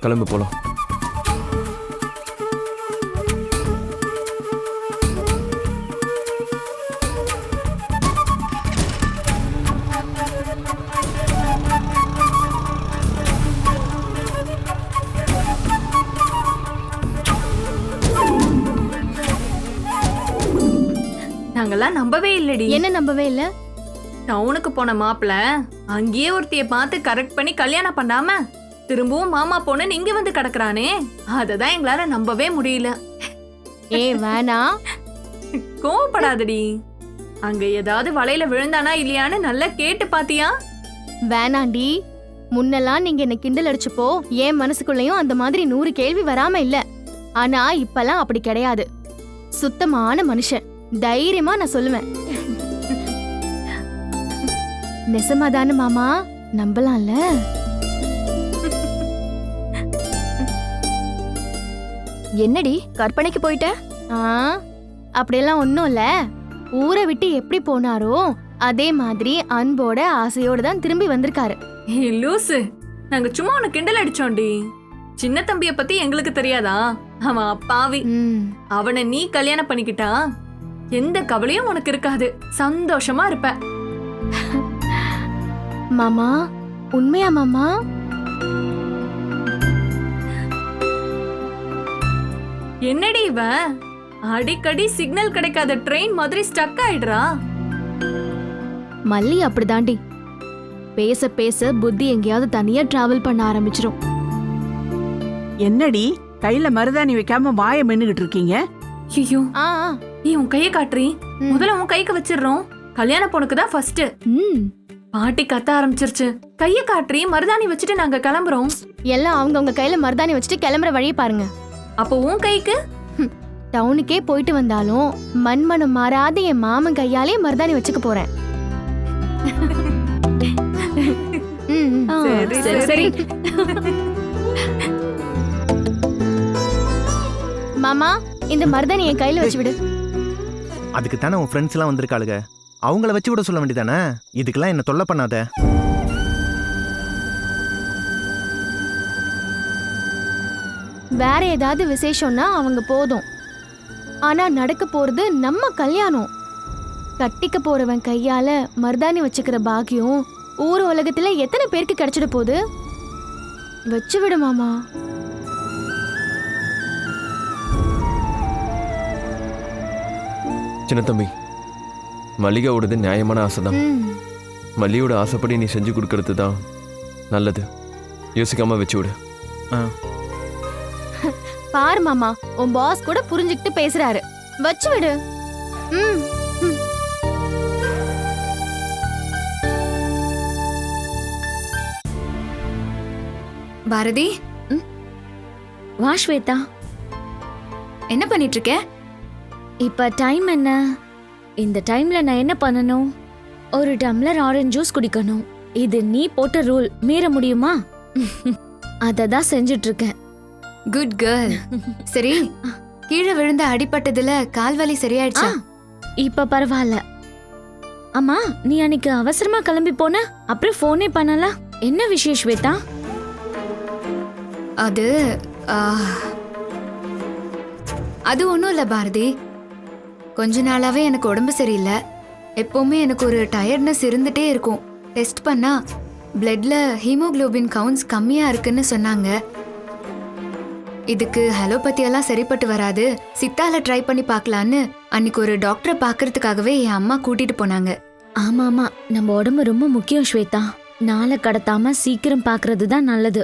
கிளம்பு போலாம். நாங்கெல்லாம் நம்பவே இல்லடி. என்ன நம்பவே இல்ல? டவுனுக்கு போன மாப்பிள்ள அங்கேயே ஒருத்திய பார்த்து கரெக்ட் பண்ணி கல்யாணம் பண்ணாம திரும்பவும் மாமா பொண்ணு இங்க வந்து கிடக்குறானே, அததான் எங்களால நம்பவே முடியல. வேணா கோவப்படாதடி. அங்க ஏதாவது வலையில விழுந்தானா இல்லையான்னு நல்லா கேட்டு பாத்தியா? வேணாண்டி. முன்னெல்லாம் நீங்க என்ன கிண்டல் அடிச்சப்போ என் மனசுக்குள்ளயும் அந்த மாதிரி 100 கேள்வி வராம இல்ல. ஆனா இப்பெல்லாம் அப்படி கிடையாது. சுத்தமான மனுஷன். தைரியமா நான் சொல்லுவேன். நெசமாதான மாமா? நம்பலாம்ல? என்னடி கற்பனைக்கு போயிட்ட? அப்படியெல்லாம் ஒன்னும் இல்ல. ஊரை விட்டு எப்படி போனாரோ அதே மாதிரி அன்போட ஆசையோட தான் திரும்பி வந்திருக்காரு. லூசு, நாங்க சும்மா உனக்கு கிண்டல் அடிச்சோண்டி. சின்ன தம்பிய பத்தி எங்களுக்கு தெரியாதா? அவன் அப்பாவி. அவனை நீ கல்யாணம் பண்ணிக்கிட்டா எந்த கவலையும் உனக்கு இருக்காது. சந்தோஷமா இருப்ப. மாமா, உண்மையா மாமா? என்னடி இவன் அடிக்கடி சிக்னல் கிடைக்காத ட்ரெயின் மாதிரி ஸ்டக் ஆயிடுறா. மல்லி அப்படிதாண்டி. பேச பேச புத்தி எங்கேயாவது தனியா டிராவல் பண்ண ஆரம்பிச்சிரும். என்னடி கையில மருதாணி வைக்காம வாயை மென்னுகிட்டு இருக்கீங்க? ஐயோ, நீ உன் கைய காட்டுறீ. முதல்ல உன் கைக்கு வச்சிடுறோம். கல்யாண பொண்ணுக்கு தான் ஃபர்ஸ்ட். பாட்டி கத்த ஆரம்பிச்சிருச்சு. கைய காட்டுறீ, மருதாணி வச்சுட்டு நாங்க கிளம்புறோம். எல்லாம் அவங்க கையில மருதாணி வச்சுட்டு கிளம்புற வழியை பாருங்க. அப்போ உன் கைக்கு? டவுனுக்கே போயிட்டு வந்தாலும் மண்மனம் மாறாத என் மாமன் கையாலே மருதாணி வச்சுக்க போறேன். சரி. மாமா, இந்த மருதாணி என் கையில வச்சு விடு. அதுக்கு தானே உன் ஃப்ரெண்ட்ஸ் எல்லாம் வந்திருக்காளுங்க. அவங்கள வச்சு விட சொல்ல வேண்டியதானே. இதுக்கெல்லாம் என்ன தொல்லை பண்ணாத. வேற ஏதாவது விசேஷம்னா அவங்க போதும். ஆனா நடக்க போறது நம்ம கல்யாணம். கட்டிக்க போறவன் கையால மருதாணி வச்சுக்கிற பாக்கியம் ஊர் உலகத்துல எத்தனை பேருக்கு கிடைச்சிட போகுது? வச்சு விடு மாமா. சின்ன தம்பி, மல்லிகாவோடது நியாயமான ஆசைதான். மல்லியோட ஆசைப்படி நீ செஞ்சு கொடுக்கறது தான் நல்லது. யோசிக்காம வச்சு விடு. பாரு மாமா, உன் பாஸ் கூட புரிஞ்சுக்கிட்டு பேசுறாரு. வச்சு விடு. பாரதி, வா ஸ்வேதா. என்ன பண்ணிட்டு இருக்க? இப்ப டைம் என்ன? இந்த டைம்ல நான் என்ன பண்ணணும்? ஒரு டம்ளர் ஆரஞ்சு ஜூஸ் குடிக்கணும். இது நீ போட்ட ரூல். மீற முடியுமா? அததான் செஞ்சுட்டு இருக்கேன். Good girl. சரி, கீழே விழுந்த அடிபட்டதுல கால்வலி சரியாயிடுச்சா? இப்ப பரவாயில்ல. அம்மா, நீ அன்னைக்கு அவசரமா கிளம்பி போன, அப்புறம் போனே பண்ணல. என்ன விஷயம் ஸ்வேதா? அது ஒன்றும் இல்லை பாரதி. கொஞ்ச நாளாவே எனக்கு உடம்பு சரியில்லை. எப்பவுமே எனக்கு ஒரு டயர்ட்னஸ் இருந்துட்டே இருக்கும். டெஸ்ட் பண்ணா பிளட்ல ஹீமோகுளோபின் கவுண்ட்ஸ் கம்மியா இருக்குன்னு சொன்னாங்க. இதுக்கு அலோபதி எல்லாம் சரிப்பட்டு வராது, சித்தால ட்ரை பண்ணி பார்க்கலான்னு அன்னைக்கு ஒரு டாக்டரை பார்க்கறதுக்காகவே என் அம்மா கூட்டிட்டு போனாங்க. ஆமா ஆமா, நம்ம உடம்பு ரொம்ப முக்கியம் ஸ்வேதா. நாளை கடத்தாம சீக்கிரம் பார்க்கறது தான் நல்லது.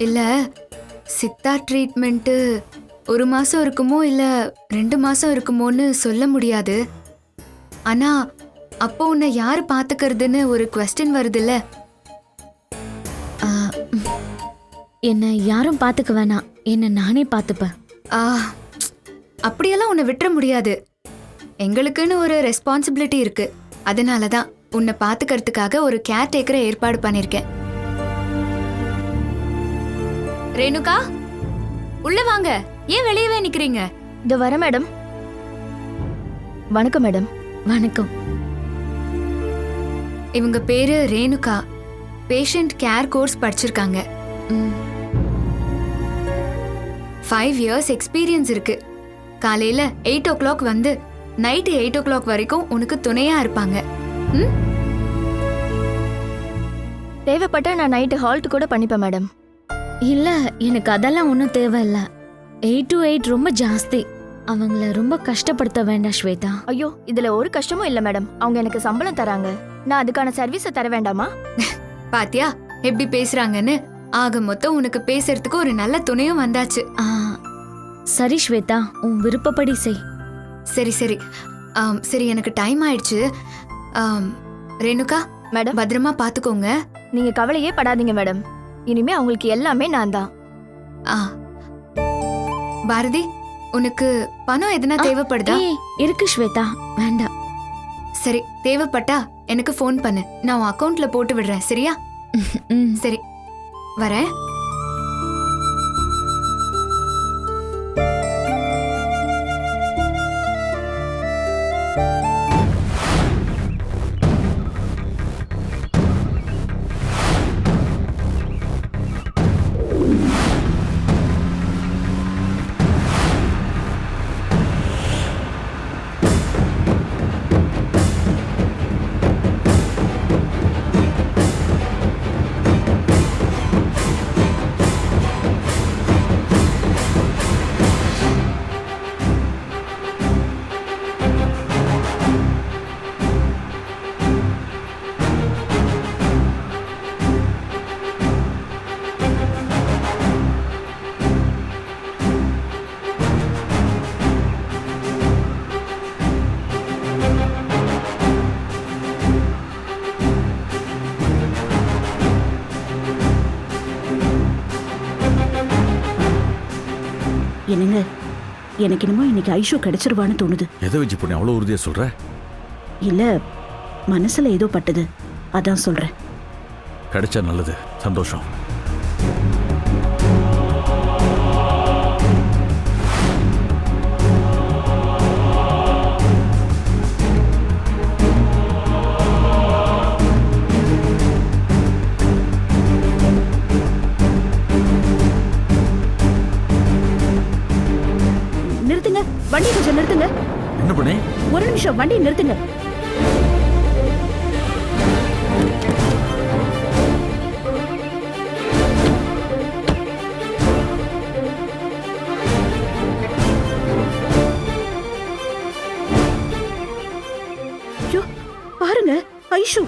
இல்ல, சித்தா ட்ரீட்மெண்ட்டு 1 மாசம் இருக்குமோ இல்ல 2 மாசம் இருக்குமோன்னு சொல்ல முடியாது. ஆனா அப்போ உன்னை யாரு பாத்துக்கிறதுன்னு ஒரு குவெஸ்டின் வருதுல்ல. என்ன யாரும் பாத்துக்க வேணாம், என்ன நானே பாத்துப்பேன். அப்படியெல்லாம் உன்னை விட்டுற முடியாது. எங்களுக்குன்னு ஒரு ரெஸ்பான்சிபிலிட்டி இருக்கு. அதனாலதான் உன்னை பாத்துக்கிறதுக்காக ஒரு கேர் டேக்கரை ஏற்பாடு பண்ணிருக்கேன். ரேணுகா, உள்ள வாங்க. ஏன் வெளியவே நிக்கிறீங்க? இதோ வர மேடம். வணக்கம் மேடம். வணக்கம். இவங்க பேரு ரேணுகா. பேஷண்ட் கேர் கோர்ஸ் படிச்சிருக்காங்க. 5 years எக்ஸ்பீரியன்ஸ் இருக்கு. காலையில 8 o'clock வந்து நைட்டு 8 o'clock வரைக்கும் உனக்கு துணையா இருப்பாங்க. தேவைப்பட்டா நான் நைட்டு ஹால்ட் கூட பண்ணிப்பேன் மேடம். இல்ல எனக்கு அதெல்லாம் ஒன்றும் தேவையில்ல. 8 to 8 ரொம்ப ஜாஸ்தி. அவங்கள ரொம்ப கஷ்டப்படுத்த வேண்டாம் ஸ்வேதா. ஐயோ, இதுல ஒரு கஷ்டமும் இல்ல மேடம். அவங்க எனக்கு சம்பளம் தராங்க. நான் அதுக்கான சர்வீஸை தர வேண்டாமா? பாத்தியா எப்படி பேசுறாங்கன்னு. ஆக மொத்தம் உனக்கு பேசுறதுக்கு ஒரு நல்ல துணையும் வந்தாச்சு. சரி ஸ்வேதா, உன் விருப்பப்படி செய். சரி சரி. சரி, எனக்கு டைம் ஆயிடுச்சு. ரேணுகா மேடம், பத்திரமா பாத்துக்கோங்க. நீங்க கவலையே படாதீங்க மேடம். இனிமே அவங்களுக்கு எல்லாமே நான் தான். பாரதி, உனக்கு பணம் எதுனா தேவைப்படுதா? ஏய், இருக்கு ஸ்வேதா, வேண்டாம். சரி, தேவைப்பட்டா எனக்கு ஃபோன் பண்ணு. நான் உன் அக்கவுண்ட்ல போட்டு விடுறேன். சரியா? சரி, வரேன். என்னங்க, எனக்கு என்னமோ இன்னைக்கு ஐஷு கிடைச்சிருவான்னு தோணுது. எதை வச்சு பொண்ணு அவ்வளோ உறுதியா சொல்ற? இல்ல, மனசுல ஏதோ பட்டது, அதான் சொல்றேன். கிடைச்சா நல்லது, சந்தோஷம். நிறுத்துங்க, வண்டி கொஞ்சம் நிறுத்துங்க. என்ன பண்ணி? ஒரு நிமிஷம், வண்டி நிறுத்துங்க. ஐயோ, பாருங்க, ஐஷு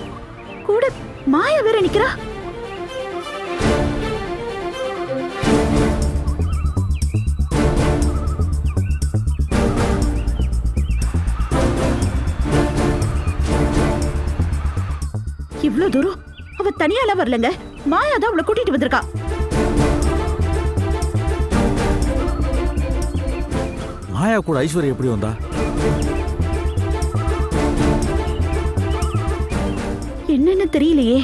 கூட மாயா வேற நிக்கிறா. இவ்வளவு தூரம் அவ தனியால வரலங்க, மாயா தான் அவளை கூட்டிட்டு வந்திருக்கா. மாயா கூட ஐஸ்வர்யா எப்படி வந்தா? என்னன்னு தெரியலையே.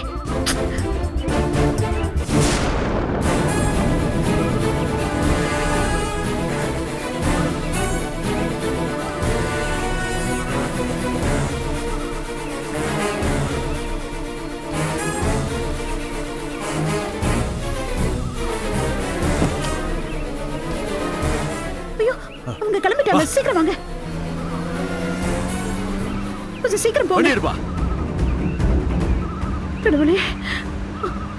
அவங்க கிளம்பிட்டாங்க, சீக்கிரம் வாங்க. கொஞ்சம் சீக்கிரம் போங்க. பண்ணிருப்பா. கடவுளே,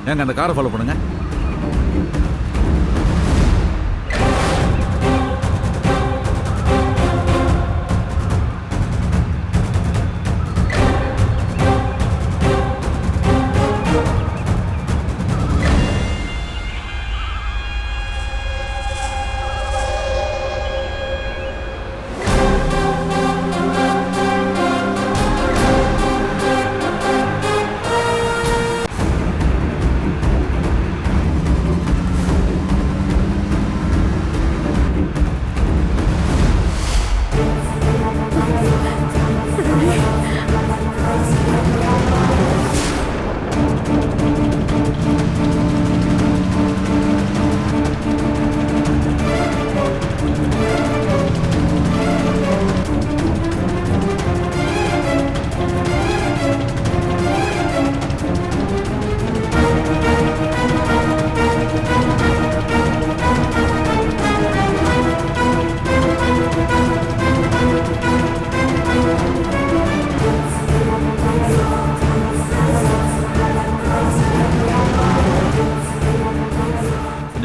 ஏங்க அந்த காரை ஃபாலோ பண்ணுங்க.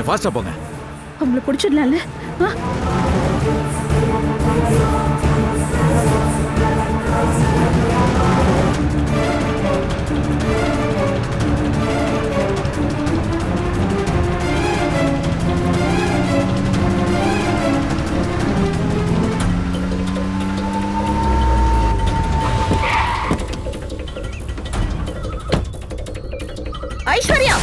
கொஞ்சம் ஃபாஸ்டா போங்க. அவங்கள பிடிச்சிடலாம்ல? ஆ? ஐஸ்வர்யா